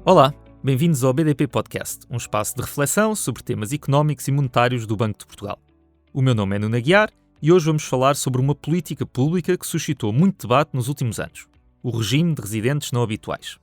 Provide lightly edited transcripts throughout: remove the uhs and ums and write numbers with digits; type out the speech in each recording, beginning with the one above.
Olá, bem-vindos ao BDP Podcast, um espaço de reflexão sobre temas económicos e monetários do Banco de Portugal. O meu nome é Nuno Aguiar e hoje vamos falar sobre uma política pública que suscitou muito debate nos últimos anos: o regime de residentes não habituais.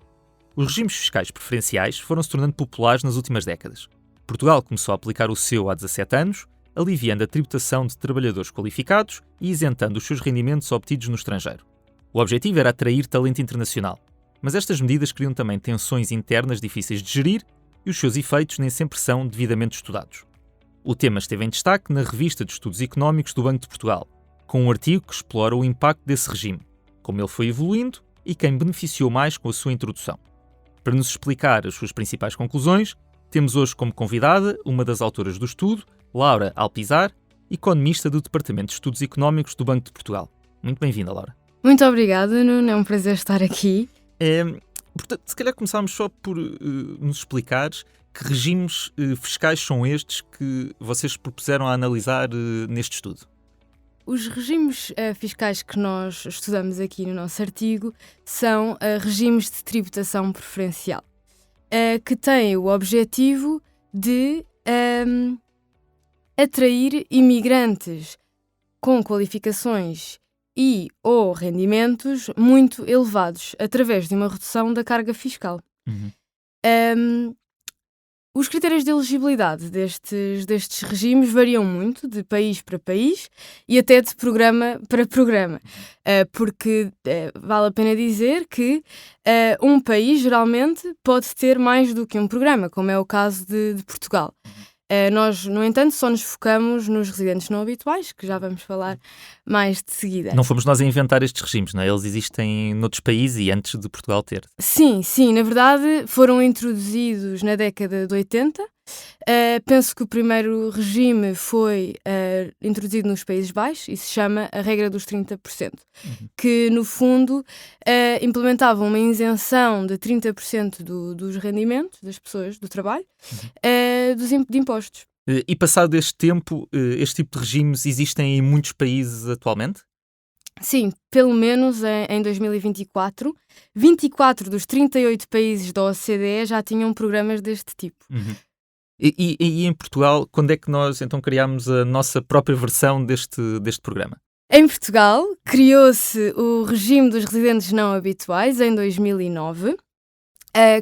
Os regimes fiscais preferenciais foram se tornando populares nas últimas décadas. Portugal começou a aplicar o seu há 17 anos, aliviando a tributação de trabalhadores qualificados e isentando os seus rendimentos obtidos no estrangeiro. O objetivo era atrair talento internacional. Mas estas medidas criam também tensões internas difíceis de gerir e os seus efeitos nem sempre são devidamente estudados. O tema esteve em destaque na Revista de Estudos Económicos do Banco de Portugal, com um artigo que explora o impacto desse regime, como ele foi evoluindo e quem beneficiou mais com a sua introdução. Para nos explicar as suas principais conclusões, temos hoje como convidada uma das autoras do estudo, Laura Alpizar, economista do Departamento de Estudos Económicos do Banco de Portugal. Muito bem-vinda, Laura. Muito obrigada, Nuno. É um prazer estar aqui. Portanto, se calhar começámos só por nos explicares que regimes fiscais são estes que vocês propuseram a analisar neste estudo. Os regimes fiscais que nós estudamos aqui no nosso artigo são regimes de tributação preferencial, que têm o objetivo de atrair imigrantes com qualificações e ou rendimentos muito elevados, através de uma redução da carga fiscal. Os critérios de elegibilidade destes regimes variam muito de país para país e até de programa para programa, porque vale a pena dizer que um país geralmente pode ter mais do que um programa, como é o caso de Portugal. Nós, no entanto, só nos focamos nos residentes não habituais, que já vamos falar mais de seguida. Não fomos nós a inventar estes regimes, não é? Eles existem noutros países e antes de Portugal ter. Sim, na verdade foram introduzidos na década de 80. Penso que o primeiro regime foi introduzido nos Países Baixos e se chama a regra dos 30%, que no fundo implementava uma isenção de 30% dos rendimentos das pessoas do trabalho de impostos. E passado este tempo, este tipo de regimes existem em muitos países atualmente? Sim, pelo menos em 2024, 24 dos 38 países da OCDE já tinham programas deste tipo. E em Portugal, quando é que nós então criámos a nossa própria versão deste programa? Em Portugal, criou-se o regime dos residentes não habituais em 2009,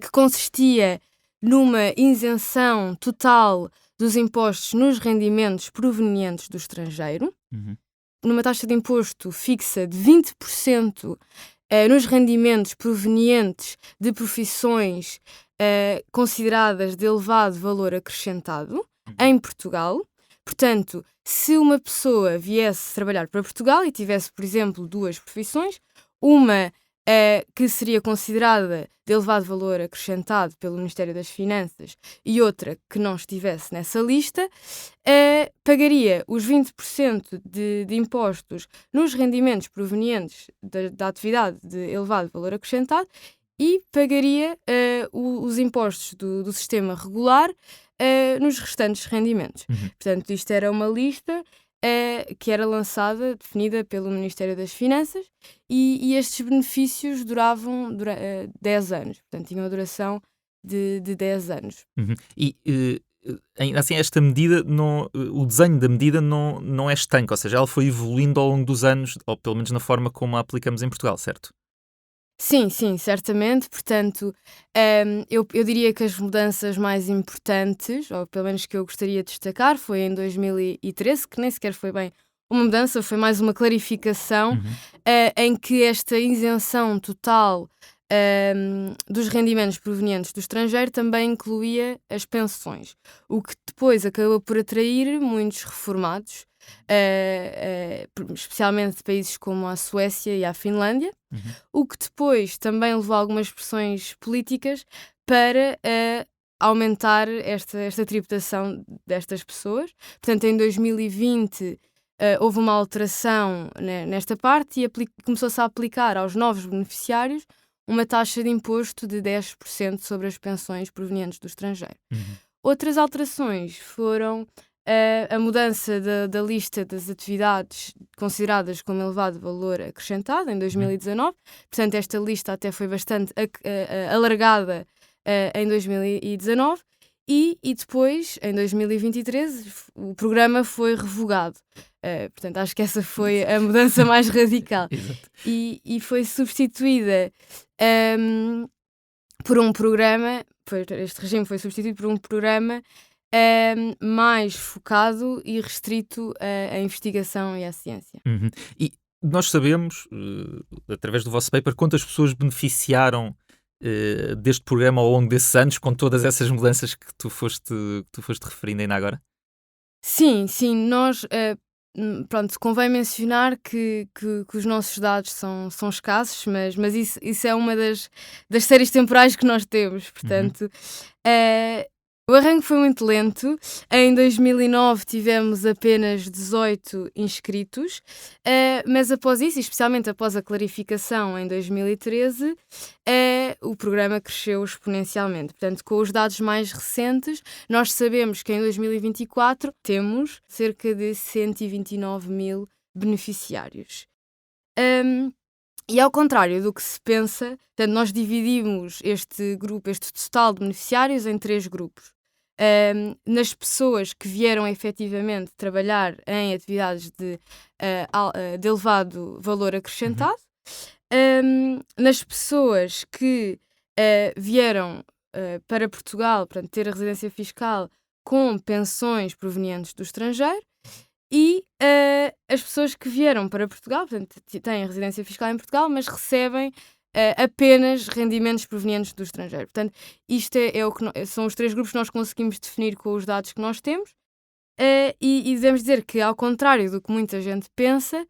que consistia numa isenção total dos impostos nos rendimentos provenientes do estrangeiro, numa taxa de imposto fixa de 20% nos rendimentos provenientes de profissões consideradas de elevado valor acrescentado em Portugal. Portanto, se uma pessoa viesse trabalhar para Portugal e tivesse, por exemplo, duas profissões, uma que seria considerada de elevado valor acrescentado pelo Ministério das Finanças e outra que não estivesse nessa lista, pagaria os 20% de impostos nos rendimentos provenientes da atividade de elevado valor acrescentado e pagaria os impostos do sistema regular nos restantes rendimentos. Portanto, isto era uma lista que era lançada, definida pelo Ministério das Finanças, e estes benefícios duravam 10 anos. Portanto, tinham a duração de 10 anos. E assim, esta medida, o desenho da medida não é estanque, ou seja, ela foi evoluindo ao longo dos anos, ou pelo menos na forma como a aplicamos em Portugal, certo? Sim, certamente. Portanto, eu diria que as mudanças mais importantes, ou pelo menos que eu gostaria de destacar, foi em 2013, que nem sequer foi bem uma mudança, foi mais uma clarificação, em que esta isenção total dos rendimentos provenientes do estrangeiro também incluía as pensões, o que depois acabou por atrair muitos reformados, especialmente de países como a Suécia e a Finlândia, o que depois também levou a algumas pressões políticas para aumentar esta tributação destas pessoas. Portanto, em 2020 houve uma alteração nesta parte e começou-se a aplicar aos novos beneficiários uma taxa de imposto de 10% sobre as pensões provenientes do estrangeiro. Outras alterações foram a mudança da lista das atividades consideradas como elevado valor acrescentado em 2019. Portanto, esta lista até foi bastante alargada em 2019 e depois, em 2023, o programa foi revogado. Portanto, acho que essa foi a mudança mais radical. Exato. E foi substituída por um programa, este regime foi substituído por um programa mais focado e restrito à investigação e à ciência. Uhum. E nós sabemos, através do vosso paper, quantas pessoas beneficiaram deste programa ao longo desses anos, com todas essas mudanças que tu foste referindo ainda agora? Sim, nós, pronto, convém mencionar que os nossos dados são escassos, mas isso é uma das séries temporais que nós temos, portanto, o arranque foi muito lento. Em 2009 tivemos apenas 18 inscritos, mas após isso, e especialmente após a clarificação em 2013, o programa cresceu exponencialmente. Portanto, com os dados mais recentes, nós sabemos que em 2024 temos cerca de 129 mil beneficiários. E ao contrário do que se pensa, portanto, nós dividimos este total de beneficiários em 3 grupos. Nas pessoas que vieram efetivamente trabalhar em atividades de elevado valor acrescentado, nas pessoas que vieram para Portugal, portanto, ter a residência fiscal com pensões provenientes do estrangeiro, e as pessoas que vieram para Portugal, portanto, têm residência fiscal em Portugal, mas recebem apenas rendimentos provenientes do estrangeiro. Portanto, isto são os 3 grupos que nós conseguimos definir com os dados que nós temos, e devemos dizer que, ao contrário do que muita gente pensa,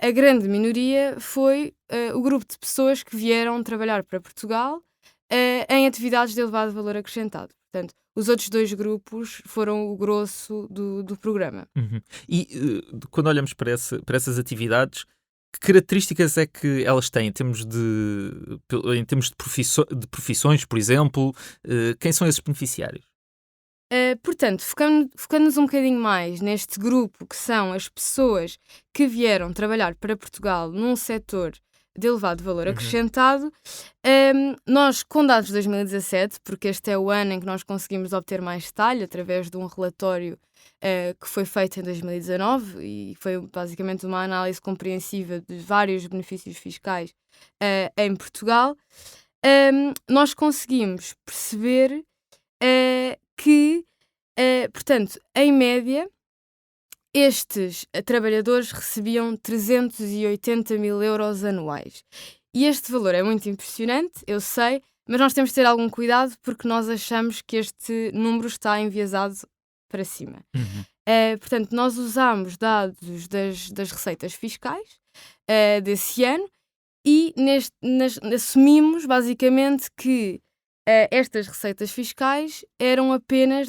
a grande minoria foi o grupo de pessoas que vieram trabalhar para Portugal em atividades de elevado valor acrescentado. Portanto, os outros 2 grupos foram o grosso do programa. Uhum. E quando olhamos para essas atividades, que características é que elas têm em termos de profissões, por exemplo? Quem são esses beneficiários? Portanto, focando-nos um bocadinho mais neste grupo, que são as pessoas que vieram trabalhar para Portugal num setor de elevado valor acrescentado, nós, com dados de 2017, porque este é o ano em que nós conseguimos obter mais detalhe, através de um relatório que foi feito em 2019, e foi basicamente uma análise compreensiva de vários benefícios fiscais em Portugal, nós conseguimos perceber que, portanto, em média, estes trabalhadores recebiam 380 mil euros anuais. E este valor é muito impressionante, eu sei, mas nós temos de ter algum cuidado porque nós achamos que este número está enviesado para cima. Portanto, nós usamos dados das receitas fiscais desse ano e assumimos basicamente que estas receitas fiscais eram apenas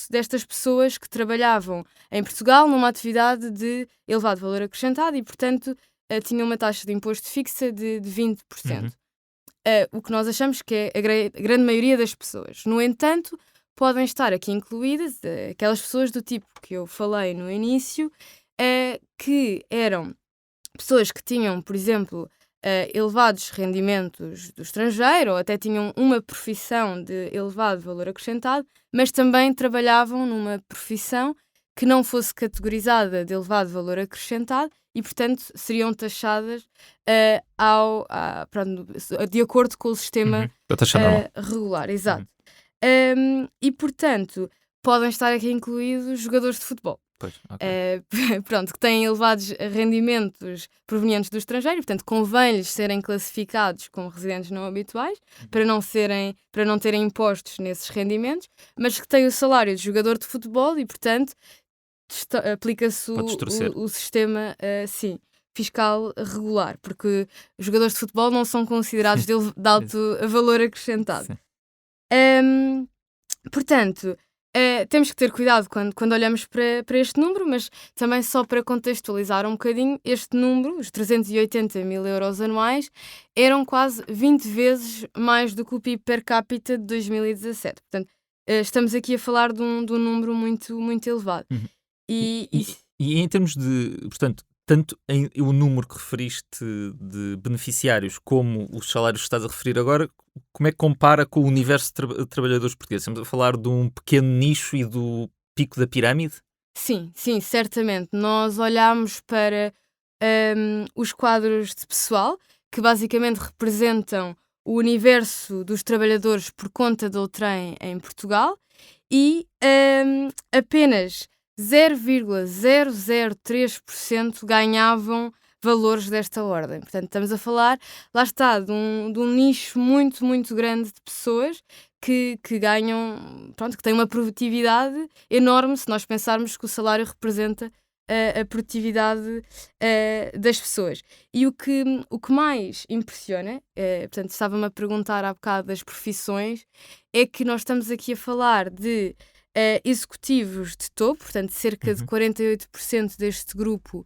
destas pessoas que trabalhavam em Portugal numa atividade de elevado valor acrescentado e, portanto, tinham uma taxa de imposto fixa de 20%. O que nós achamos que é a grande maioria das pessoas. No entanto, podem estar aqui incluídas aquelas pessoas do tipo que eu falei no início, que eram pessoas que tinham, por exemplo, elevados rendimentos do estrangeiro, ou até tinham uma profissão de elevado valor acrescentado, mas também trabalhavam numa profissão que não fosse categorizada de elevado valor acrescentado e, portanto, seriam taxadas de acordo com o sistema regular. Exato. E, portanto, podem estar aqui incluídos jogadores de futebol. Pois, okay. Que têm elevados rendimentos provenientes do estrangeiro, portanto, convém-lhes serem classificados como residentes não habituais, para não terem impostos nesses rendimentos, mas que têm o salário de jogador de futebol e, portanto, aplica-se o sistema fiscal regular, porque os jogadores de futebol não são considerados de alto valor acrescentado. Portanto, temos que ter cuidado quando olhamos para este número, mas também só para contextualizar um bocadinho, este número, os 380 mil euros anuais, eram quase 20 vezes mais do que o PIB per capita de 2017. Portanto, estamos aqui a falar de um número muito, muito elevado. E em termos de, portanto, tanto o número que referiste de beneficiários como os salários que estás a referir agora, como é que compara com o universo de trabalhadores portugueses? Estamos a falar de um pequeno nicho e do pico da pirâmide? Sim, sim, certamente. Nós olhamos para os quadros de pessoal, que basicamente representam o universo dos trabalhadores por conta do trem em Portugal, e apenas 0,003% ganhavam valores desta ordem. Portanto, estamos a falar, lá está, de um nicho muito, muito grande de pessoas que ganham, pronto, que têm uma produtividade enorme, se nós pensarmos que o salário representa a produtividade das pessoas. E o que mais impressiona, portanto, estava-me a perguntar há bocado das profissões, é que nós estamos aqui a falar de executivos de topo, portanto, cerca de 48% deste grupo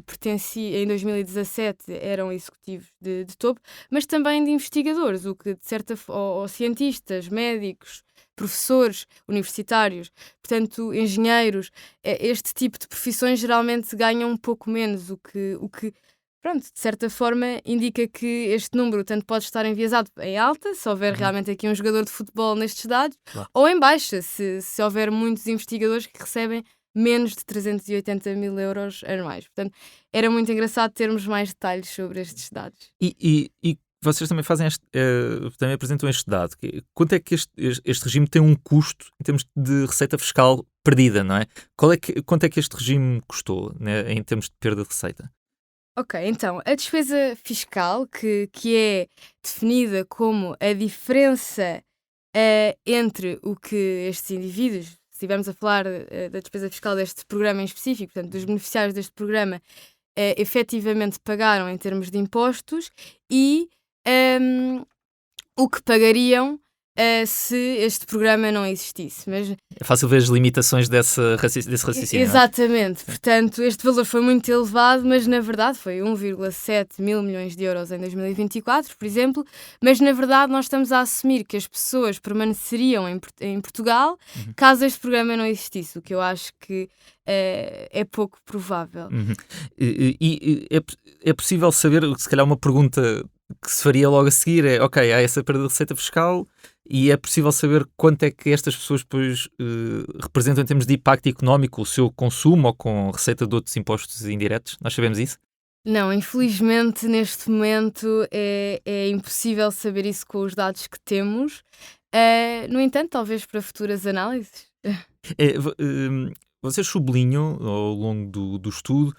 pertencia, em 2017 eram executivos de topo, mas também de investigadores, o que de certa ou cientistas, médicos, professores universitários, portanto, engenheiros, este tipo de profissões geralmente ganham um pouco menos, o que pronto, de certa forma indica que este número tanto pode estar enviesado em alta, se houver realmente aqui um jogador de futebol nestes dados, Claro. ou em baixa, se houver muitos investigadores que recebem menos de 380 mil euros anuais. Portanto, era muito engraçado termos mais detalhes sobre estes dados. E vocês também fazem também apresentam este dado. Quanto é que este regime tem um custo em termos de receita fiscal perdida, não é? Quanto é que este regime custou, né, em termos de perda de receita? Ok, então, a despesa fiscal, que é definida como a diferença entre o que estes indivíduos, se estivermos a falar da despesa fiscal deste programa em específico, portanto, dos beneficiários deste programa, efetivamente pagaram em termos de impostos e o que pagariam se este programa não existisse. Mas É fácil ver as limitações desse raciocínio, não é? exatamente, portanto, este valor foi muito elevado, mas na verdade foi 1,7 mil milhões de euros em 2024, por exemplo, mas na verdade nós estamos a assumir que as pessoas permaneceriam em Portugal caso este programa não existisse, o que eu acho que é pouco provável. Uhum. É possível saber, se calhar uma pergunta que se faria logo a seguir é, ok, há essa perda de receita fiscal e é possível saber quanto é que estas pessoas depois representam em termos de impacto económico, o seu consumo ou com receita de outros impostos indiretos? Nós sabemos isso? Não, infelizmente neste momento é impossível saber isso com os dados que temos. No entanto, talvez para futuras análises. Vocês sublinham ao longo do estudo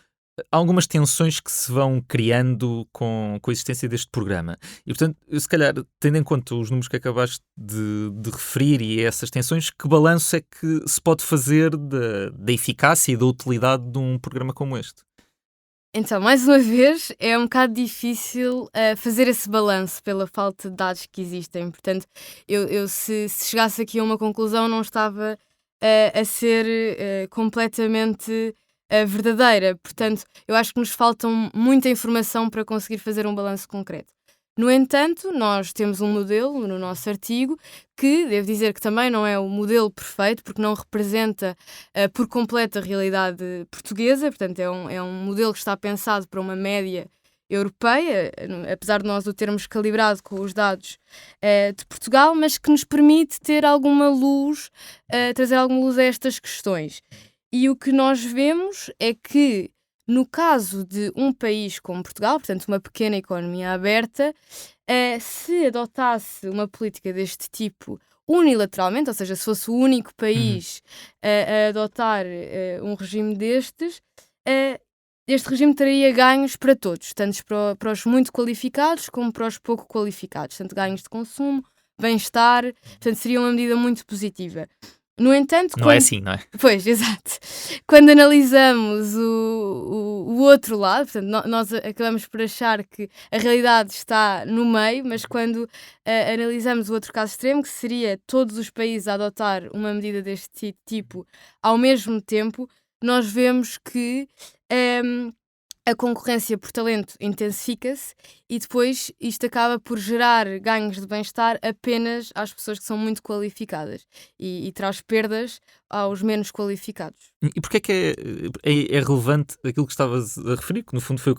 algumas tensões que se vão criando com a existência deste programa. E, portanto, se calhar, tendo em conta os números que acabaste de referir e essas tensões, que balanço é que se pode fazer da eficácia e da utilidade de um programa como este? Então, mais uma vez, é um bocado difícil fazer esse balanço pela falta de dados que existem. Portanto, eu se chegasse aqui a uma conclusão, não estava a ser completamente verdadeira. Portanto, eu acho que nos falta muita informação para conseguir fazer um balanço concreto. No entanto, nós temos um modelo no nosso artigo que, devo dizer que também não é o modelo perfeito, porque não representa por completo a realidade portuguesa, portanto é um modelo que está pensado para uma média europeia, apesar de nós o termos calibrado com os dados de Portugal, mas que nos permite ter alguma luz, trazer alguma luz a estas questões. E o que nós vemos é que, no caso de um país como Portugal, portanto uma pequena economia aberta, se adotasse uma política deste tipo unilateralmente, ou seja, se fosse o único país a adotar um regime destes, este regime teria ganhos para todos, tanto para os muito qualificados como para os pouco qualificados, tanto ganhos de consumo, bem-estar, portanto seria uma medida muito positiva. No entanto, Não é assim, não é? Pois, exato. Quando analisamos o outro lado, portanto, nós acabamos por achar que a realidade está no meio, mas quando analisamos o outro caso extremo, que seria todos os países a adotar uma medida deste tipo ao mesmo tempo, nós vemos que a concorrência por talento intensifica-se e depois isto acaba por gerar ganhos de bem-estar apenas às pessoas que são muito qualificadas e traz perdas aos menos qualificados. E porquê é que é relevante aquilo que estavas a referir, que no fundo foi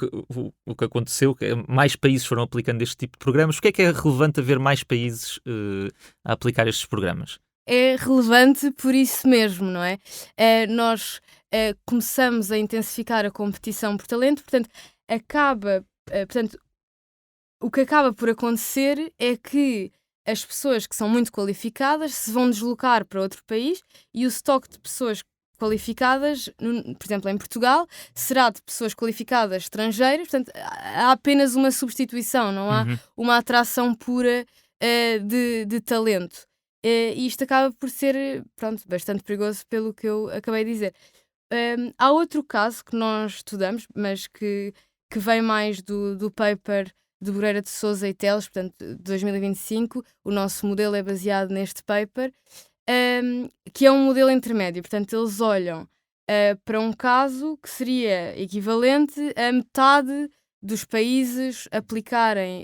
o que aconteceu, que mais países foram aplicando este tipo de programas? Porquê é relevante haver mais países a aplicar estes programas? É relevante por isso mesmo, não é? Nós começamos a intensificar a competição por talento, portanto, o que acaba por acontecer é que as pessoas que são muito qualificadas se vão deslocar para outro país e o estoque de pessoas qualificadas, por exemplo, em Portugal, será de pessoas qualificadas estrangeiras, portanto, há apenas uma substituição, não há uma atração pura de talento. E isto acaba por ser, bastante perigoso pelo que eu acabei de dizer. Há outro caso que nós estudamos, mas que vem mais do paper de Moreira de Sousa e Teles, portanto, de 2025. O nosso modelo é baseado neste paper, que é um modelo intermédio. Portanto, eles olham para um caso que seria equivalente a metade dos países aplicarem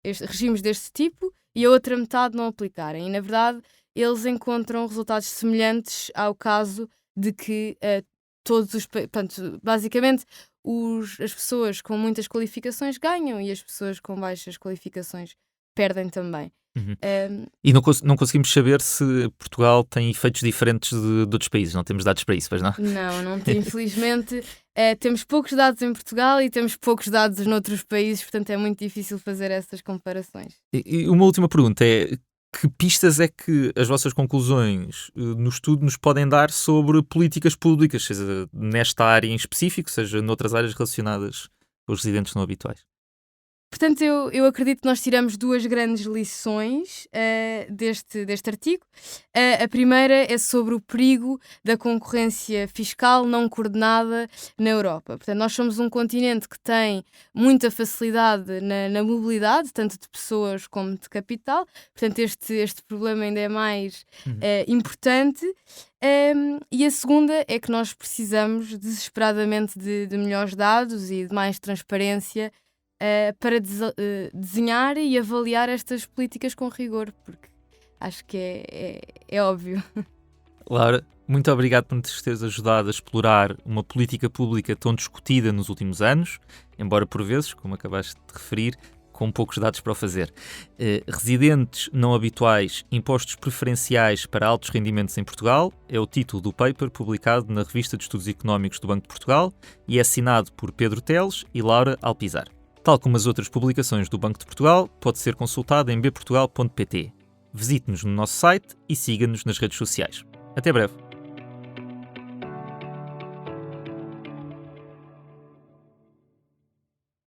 regimes deste tipo e a outra metade não aplicarem. E, na verdade, eles encontram resultados semelhantes ao caso de que basicamente as pessoas com muitas qualificações ganham e as pessoas com baixas qualificações perdem também. E não conseguimos saber se Portugal tem efeitos diferentes de outros países, não temos dados para isso, pois não? Não tem, infelizmente. Temos poucos dados em Portugal e temos poucos dados noutros países, portanto é muito difícil fazer essas comparações. E uma última pergunta é: que pistas é que as vossas conclusões no estudo nos podem dar sobre políticas públicas, seja nesta área em específico, seja noutras áreas relacionadas com os residentes não habituais? Portanto, eu acredito que nós tiramos duas grandes lições deste artigo. A primeira é sobre o perigo da concorrência fiscal não coordenada na Europa. Portanto, nós somos um continente que tem muita facilidade na mobilidade, tanto de pessoas como de capital. Portanto, este problema ainda é mais importante. E a segunda é que nós precisamos desesperadamente de melhores dados e de mais transparência para desenhar e avaliar estas políticas com rigor, porque acho que é óbvio. Laura, muito obrigado por nos teres ajudado a explorar uma política pública tão discutida nos últimos anos, embora por vezes, como acabaste de referir, com poucos dados para o fazer. Residentes não habituais, impostos preferenciais para altos rendimentos em Portugal é o título do paper publicado na Revista de Estudos Económicos do Banco de Portugal e é assinado por Pedro Teles e Laura Alpizar. Tal como as outras publicações do Banco de Portugal, pode ser consultado em bportugal.pt. Visite-nos no nosso site e siga-nos nas redes sociais. Até breve!